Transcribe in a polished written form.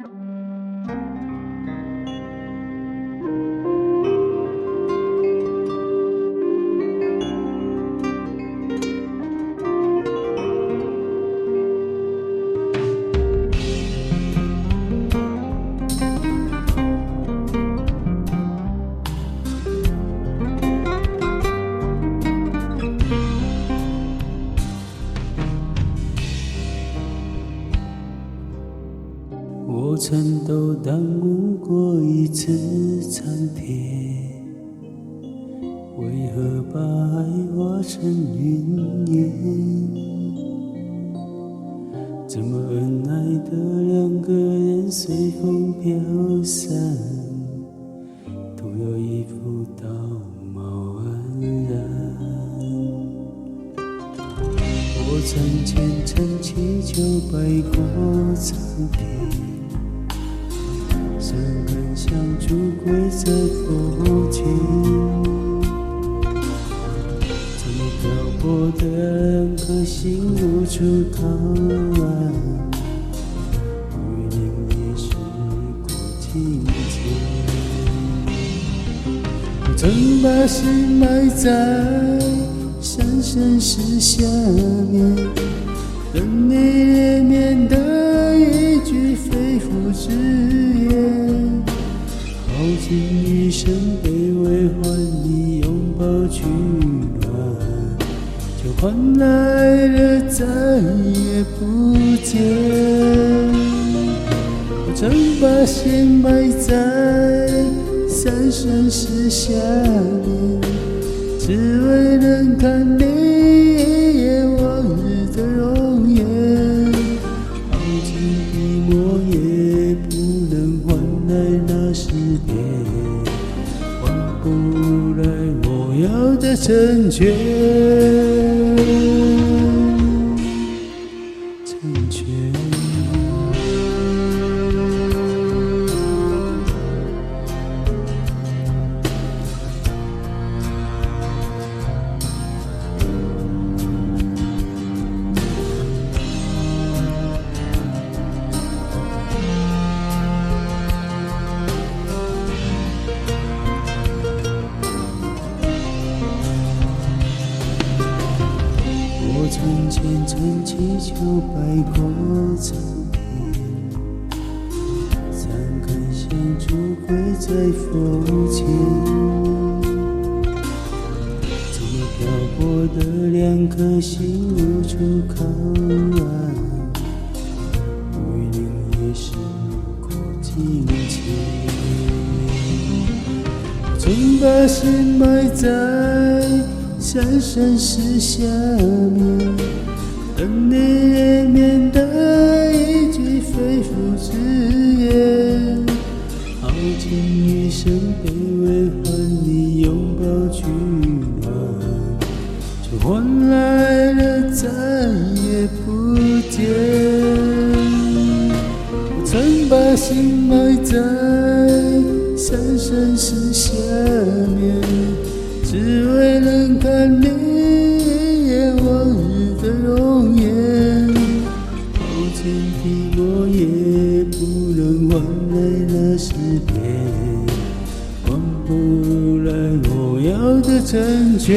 我曾都耽误过一次苍天，为何把爱化成云烟？这么恩爱的两个人随风飘散，都有一副道貌岸然。我曾虔诚祈求百过苍天，山根相助跪在佛前，这么漂泊的两颗心无处逃安，与您也是过境迁。我曾把心埋在三生石下面，等你连绵的一句肺腑之言，耗尽余生卑微换你拥抱取暖，就换来了再也不见。我曾把心埋在三生石下面，只为能看你一眼往日的容颜，耗尽笔墨也不能换来那诗篇，换不来我要的成全。我曾虔诚祈求百过苍天，三根香烛跪在佛前，这么漂泊的两颗心无处靠岸，与您也是过境迁。曾把心埋在三生石下面，等你连绵的一句肺腑之言，耗尽余生卑微换你拥抱取暖，就换来了再也不见。我曾把心埋在三生石下面，只为能看你一眼往日的容颜，耗尽笔墨也不能换来那诗篇，换不来我要的成全。